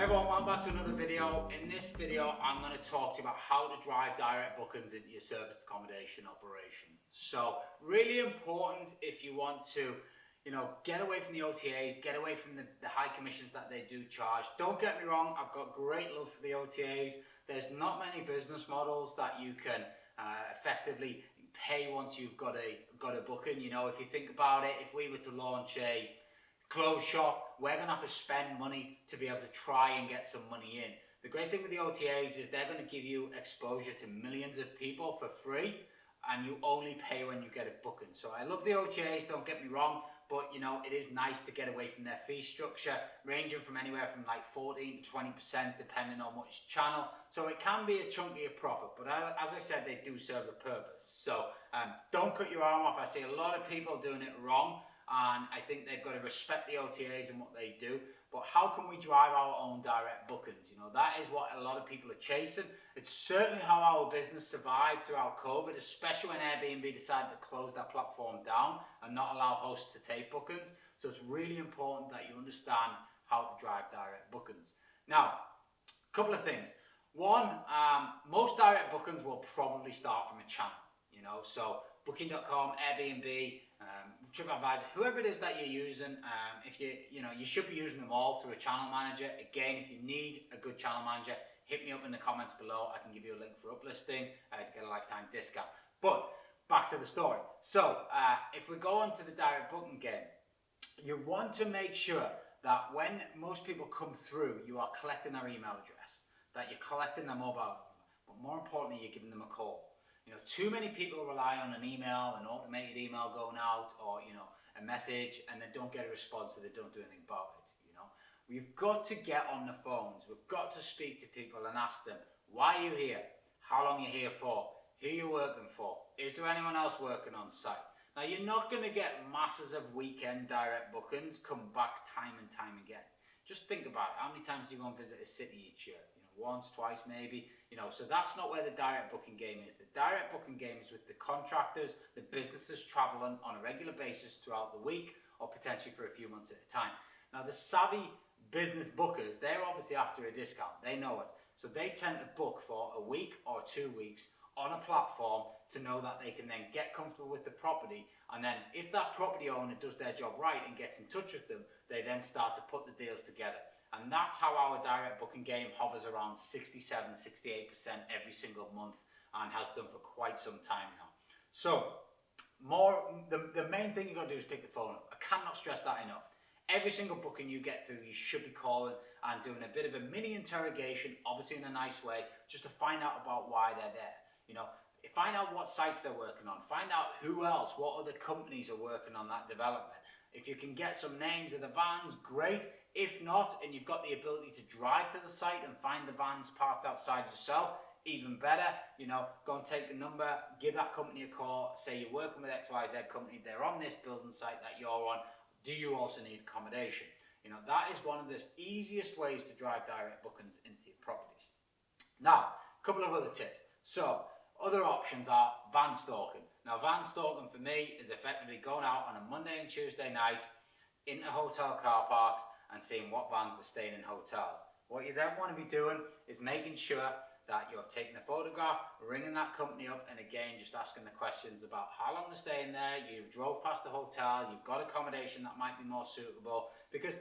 Hey everyone, welcome back to another video. In this video, I'm going to talk to you about how to drive direct bookings into your serviced accommodation operation. So really important if you want to, get away from the OTAs, get away from the high commissions that they do charge. Don't get me wrong, I've got great love for the OTAs. There's not many business models that you can effectively pay once you've got a booking. You know, if you think about it, if we were to launch a clothes shop, we're going to have to spend money to be able to try and get some money in. The great thing with the OTAs is they're going to give you exposure to millions of people for free, and you only pay when you get a booking. So I love the OTAs, don't get me wrong, but it is nice to get away from their fee structure, ranging from anywhere from like 14 to 20% depending on which channel. So it can be a chunkier profit, but as I said, they do serve a purpose. So don't cut your arm off. I see a lot of people doing it wrong, and I think they've got to respect the OTAs and what they do. But how can we drive our own direct bookings? That is what a lot of people are chasing. It's certainly how our business survived throughout COVID, especially when Airbnb decided to close their platform down and not allow hosts to take bookings. So it's really important that you understand how to drive direct bookings. Now, a couple of things. One, most direct bookings will probably start from a channel. So Booking.com, Airbnb, TripAdvisor, whoever it is that you're using, if you should be using them all through a channel manager. Again, if you need a good channel manager, hit me up in the comments below. I can give you a link for uplisting to get a lifetime discount. But back to the story. So if we go on to the direct booking game, you want to make sure that when most people come through, you are collecting their email address, that you're collecting their mobile number, but more importantly, you're giving them a call. Too many people rely on an email, an automated email going out, or a message, and they don't get a response, so they don't do anything about it. We've got to get on the phones. We've got to speak to people and ask them, why are you here? How long are you here for? Who are you working for? Is there anyone else working on site? Now, you're not going to get masses of weekend direct bookings come back time and time again. Just think about it. How many times do you go and visit a city each year? Once, twice, maybe. So that's not where the direct booking game is. The direct booking game is with the contractors, the businesses traveling on a regular basis throughout the week, or potentially for a few months at a time. Now, the savvy business bookers, they're obviously after a discount. They know it. So they tend to book for a week or 2 weeks on a platform to know that they can then get comfortable with the property, and then if that property owner does their job right and gets in touch with them, they then start to put the deals together. And that's how our direct booking game hovers around 67, 68% every single month, and has done for quite some time now. So the main thing you've got to do is pick the phone up. I cannot stress that enough. Every single booking you get through, you should be calling and doing a bit of a mini interrogation, obviously in a nice way, just to find out about why they're there. Find out what sites they're working on. Find out who else, what other companies are working on that development. If you can get some names of the vans, great. If not, and you've got the ability to drive to the site and find the vans parked outside yourself, even better. Go and take the number, give that company a call, say you're working with XYZ company, they're on this building site that you're on. Do you also need accommodation? That is one of the easiest ways to drive direct bookings into your properties. Now, a couple of other tips. So, other options are van stalking. Now, van stalking for me is effectively going out on a Monday and Tuesday night into hotel car parks and seeing what vans are staying in hotels. What you then want to be doing is making sure that you're taking a photograph, ringing that company up, and again, just asking the questions about how long they're staying there. You've drove past the hotel, you've got accommodation that might be more suitable, because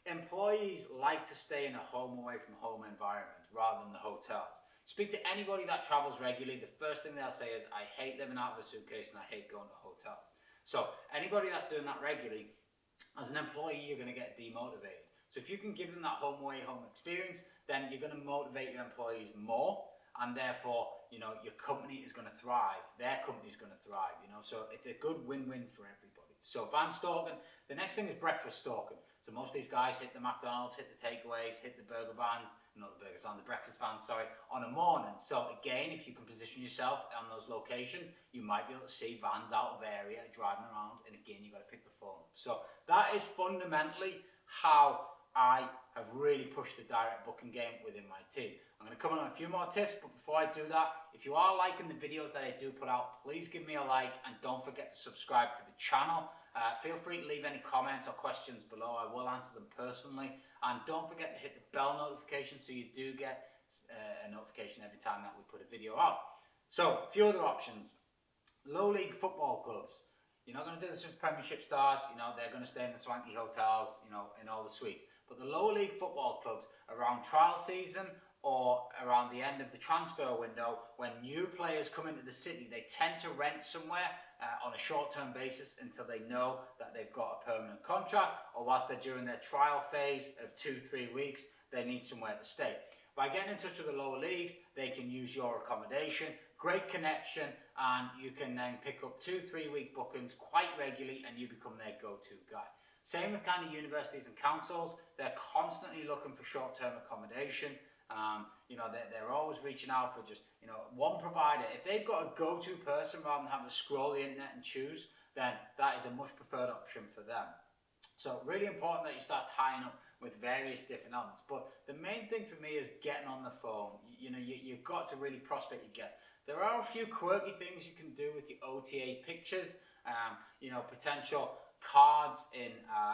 employees like to stay in a home away from home environment rather than the hotels. Speak to anybody that travels regularly, the first thing they'll say is, I hate living out of a suitcase and I hate going to hotels. So anybody that's doing that regularly, as an employee, you're going to get demotivated. So if you can give them that home away home experience, then you're going to motivate your employees more, and therefore, your company is going to thrive. Their company is going to thrive, So it's a good win-win for everybody. So van stalking. The next thing is breakfast stalking. So most of these guys hit the McDonald's, hit the takeaways, hit the burger vans, not the burgers, on the breakfast vans, sorry, on a morning. So again, if you can position yourself on those locations, you might be able to see vans out of area driving around, and again, you've got to pick the phone up. So that is fundamentally how I have really pushed the direct booking game within my team. I'm going to come on a few more tips, but before I do that, if you are liking the videos that I do put out, please give me a like and don't forget to subscribe to the channel. Feel free to leave any comments or questions below. I will answer them personally. And don't forget to hit the bell notification so you do get a notification every time that we put a video out. So, a few other options. Low league football clubs. You're not going to do this with Premiership stars, they're going to stay in the swanky hotels, in all the suites. But the lower league football clubs, around trial season or around the end of the transfer window, when new players come into the city, they tend to rent somewhere on a short-term basis until they know that they've got a permanent contract, or whilst they're during their trial phase of 2-3 weeks, they need somewhere to stay. By getting in touch with the lower leagues, they can use your accommodation, great connection, and you can then pick up 2-3 week bookings quite regularly and you become their go-to guy. Same with kind of universities and councils. They're constantly looking for short-term accommodation. They're always reaching out for just, one provider. If they've got a go-to person rather than having to scroll the internet and choose, then that is a much preferred option for them. So really important that you start tying up with various different elements. But the main thing for me is getting on the phone. You've got to really prospect your guests. There are a few quirky things you can do with your OTA pictures. Potential cards in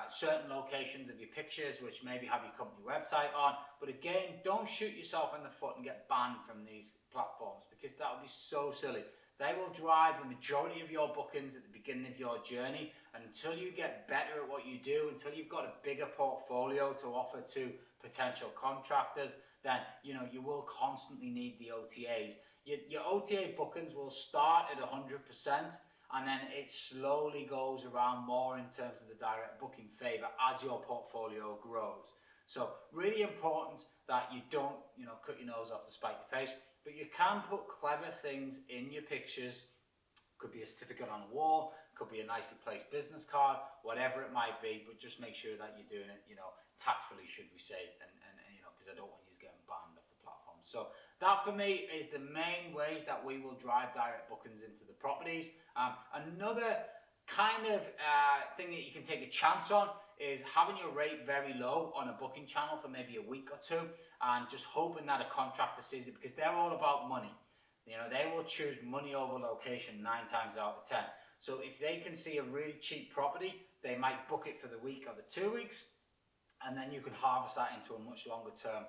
certain locations of your pictures, which maybe have your company website on. But again, don't shoot yourself in the foot and get banned from these platforms, because that would be so silly. They will drive the majority of your bookings at the beginning of your journey, and until you get better at what you do, until you've got a bigger portfolio to offer to potential contractors, then you will constantly need the OTAs. Your OTA bookings will start at 100%, and then it slowly goes around more in terms of the direct booking favor as your portfolio grows. So really important that you don't cut your nose off to spite your face. But you can put clever things in your pictures. Could be a certificate on a wall, could be a nicely placed business card, whatever it might be, but just make sure that you're doing it, tactfully, should we say, and because I don't want you getting banned off the platform. So that for me is the main ways that we will drive direct bookings into the properties. Another kind of thing that you can take a chance on is having your rate very low on a booking channel for maybe a week or two, and just hoping that a contractor sees it, because they're all about money. They will choose money over location 9 times out of 10. So if they can see a really cheap property, they might book it for the week or the 2 weeks, and then you can harvest that into a much longer term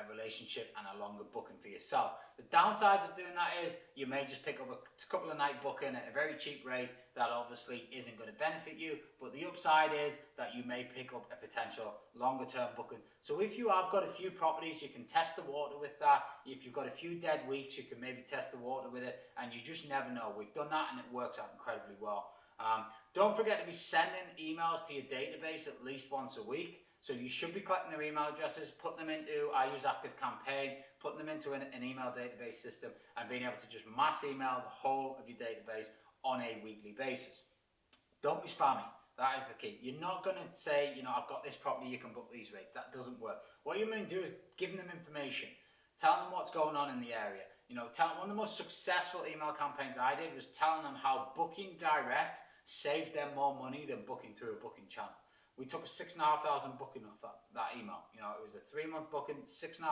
relationship and a longer booking for yourself. The downsides of doing that is you may just pick up a couple of night booking at a very cheap rate that obviously isn't going to benefit you, but the upside is that you may pick up a potential longer term booking. So if you have got a few properties, you can test the water with that. If you've got a few dead weeks, you can maybe test the water with it, and you just never know. We've done that and it works out incredibly well. Don't forget to be sending emails to your database at least once a week. So you should be collecting their email addresses, put them into, I use ActiveCampaign, putting them into an email database system, and being able to just mass email the whole of your database on a weekly basis. Don't be spammy. That is the key. You're not going to say, I've got this property, you can book these rates. That doesn't work. What you're going to do is give them information. Tell them what's going on in the area. One of the most successful email campaigns I did was telling them how booking direct saved them more money than booking through a booking channel. We took a £6,500 booking off that email. It was a 3-month booking, £6,500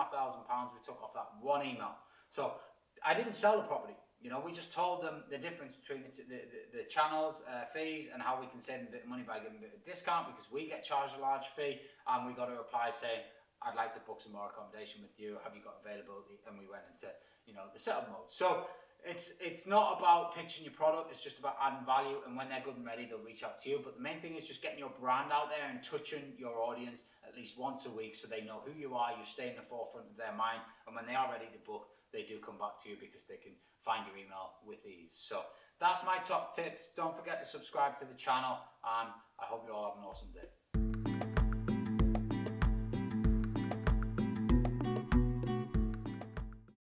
we took off that one email. So I didn't sell the property. We just told them the difference between the channels, fees, and how we can save them a bit of money by giving them a bit of discount, because we get charged a large fee, and we got a reply saying, I'd like to book some more accommodation with you. Have you got availability? And we went into the setup mode. So it's not about pitching your product, it's just about adding value, and when they're good and ready, they'll reach out to you. But the main thing is just getting your brand out there and touching your audience at least once a week, so they know who you are, you stay in the forefront of their mind, and when they are ready to book, they do come back to you because they can find your email with ease. So that's my top tips. Don't forget to subscribe to the channel, and I hope you all have an awesome day.